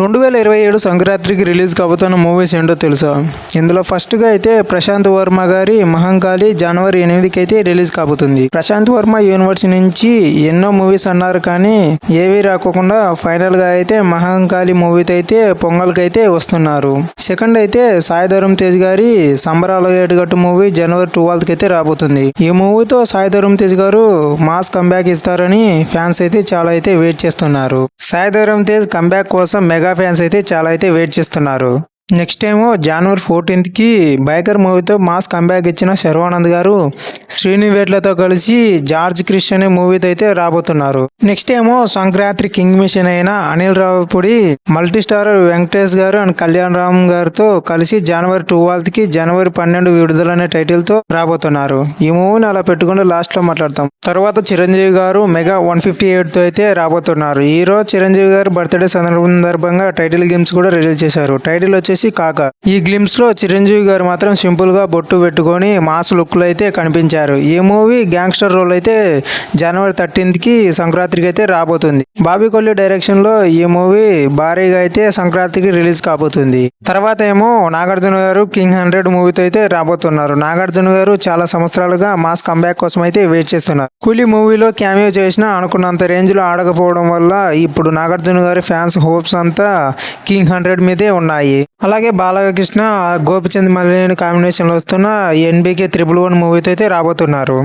2027 సంక్రాంతికి రిలీజ్ కాబోతున్న మూవీస్ ఏంటో తెలుసా? ఇందులో ఫస్ట్గా అయితే ప్రశాంత్ వర్మ గారి మహంకాళి జనవరి 8కి అయితే రిలీజ్ కాబోతుంది. ప్రశాంత్ వర్మ యూనివర్స్ నుంచి ఎన్నో మూవీస్ అన్నారు, కానీ ఏవి రాకోకుండా ఫైనల్ గా అయితే మహంకాళి మూవీతో అయితే పొంగల్కి అయితే వస్తున్నారు. సెకండ్ అయితే సాయి ధరమ్ తేజ్ గారి సంబరాల ఏటుగట్టు మూవీ జనవరి 12కి అయితే రాబోతుంది. ఈ మూవీతో సాయి ధరమ్ తేజ్ గారు మాస్ కంబ్యాక్ ఇస్తారని ఫ్యాన్స్ అయితే చాలా అయితే వెయిట్ చేస్తున్నారు. సాయి ధరమ్ తేజ్ కంబ్యాక్ కోసం మెగా ఫ్యాన్స్ అయితే చాలా అయితే వెయిట్ చేస్తున్నారు. నెక్స్ట్ ఏమో జనవరి 14కి బైకర్ మూవీతో మాస్ కంబ్యాక్ ఇచ్చిన శర్వానంద్ గారు శ్రీనివేట్లతో కలిసి జార్జ్ క్రిష్ అనే మూవీతో అయితే రాబోతున్నారు. నెక్స్ట్ ఏమో సంక్రాంతి కింగ్ మిషన్ అయిన అనిల్ రావిపూడి మల్టీ స్టారర్ వెంకటేష్ గారు అండ్ కళ్యాణ్ రామ్ గారితో కలిసి జనవరి 12కి జనవరి 12 విడుదల అనే టైటిల్ తో రాబోతున్నారు. ఈ మూవీని అలా పెట్టుకుని లాస్ట్ లో మాట్లాడతాం. తర్వాత చిరంజీవి గారు మెగా 158 తో అయితే రాబోతున్నారు. ఈ రోజు చిరంజీవి గారు బర్త్డే సందర్భంగా టైటిల్ గేమ్స్ కూడా రిలీజ్ చేశారు. టైటిల్ వచ్చేసి కాక. ఈ గ్లిమ్స్ లో చిరంజీవి గారు మాత్రం సింపుల్ గా బొట్టు పెట్టుకొని మాస్ లుక్ లో అయితే కనిపించారు. ఈ మూవీ గ్యాంగ్స్టర్ రోల్ అయితే జనవరి 13కి సంక్రాంతికి అయితే రాబోతుంది. బాబీ కొల్లి డైరెక్షన్ లో ఈ మూవీ భారీగా అయితే సంక్రాంతికి రిలీజ్ కాబోతుంది. తర్వాత ఏమో నాగార్జున గారు కింగ్ 100 మూవీతో అయితే రాబోతున్నారు. నాగార్జున గారు చాలా సంవత్సరాలుగా మాస్ కంబ్యాక్ కోసం అయితే వెయిట్ చేస్తున్నారు. కూలీ మూవీలో క్యామియో చేసినా అనుకున్నంత రేంజ్ లో ఆడకపోవడం వల్ల ఇప్పుడు నాగార్జున గారి ఫ్యాన్స్ హోప్స్ అంతా కింగ్ 100 మీదే ఉన్నాయి. అలాగే బాలకృష్ణ గోపిచంద్ మల్లేని కాంబినేషన్లో వస్తున్న NBK 111 మూవీతో అయితే రాబోతున్నారు.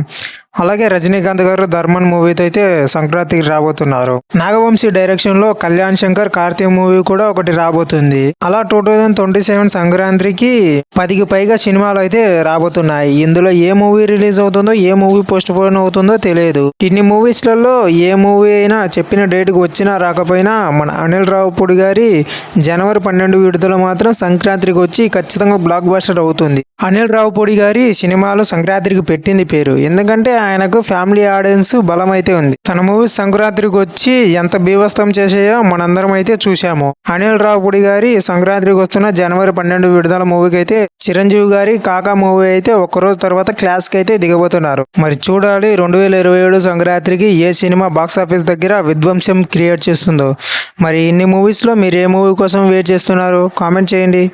అలాగే రజనీకాంత్ గారు ధర్మన్ మూవీతో అయితే సంక్రాంతికి రాబోతున్నారు. నాగవంశీ డైరెక్షన్ లో కళ్యాణ్ శంకర్ కార్తీక్ మూవీ కూడా ఒకటి రాబోతుంది. అలా 2027 సంక్రాంతికి 10కి పైగా సినిమాలు అయితే రాబోతున్నాయి. ఇందులో ఏ మూవీ రిలీజ్ అవుతుందో ఏ మూవీ పోస్ట్ పోన్ అవుతుందో తెలియదు. ఇన్ని మూవీస్లలో ఏ మూవీ అయినా చెప్పిన డేట్కి వచ్చినా రాకపోయినా మన అనిల్ రావిపూడి గారి జనవరి 12 విడుదల మాత్రం సంక్రాంతికి వచ్చి ఖచ్చితంగా బ్లాక్ బస్టర్ అవుతుంది. అనిల్ రావిపూడి గారి సినిమాలు సంక్రాంతికి పెట్టింది పేరు, ఎందుకంటే ఆయనకు ఫ్యామిలీ ఆడియన్స్ బలం అయితే ఉంది. తన మూవీ సంక్రాంతికి వచ్చి ఎంత బీభత్సం చేసాయో మనందరం అయితే చూసాము. అనిల్ రావిపూడి గారి సంక్రాంతికి వస్తున్న జనవరి 12 విడుదల మూవీకి అయితే చిరంజీవి గారి కాకా మూవీ అయితే ఒక్కరోజు తర్వాత క్లాస్ కి అయితే దిగబోతున్నారు. మరి చూడాలి 2027 సంక్రాంతికి ఏ సినిమా బాక్సాఫీస్ దగ్గర విధ్వంసం క్రియేట్ చేస్తుందో. మరి ఇన్ని మూవీస్ లో మీరు ఏ మూవీ కోసం వెయిట్ చేస్తున్నారు? కామెంట్ చేయండి.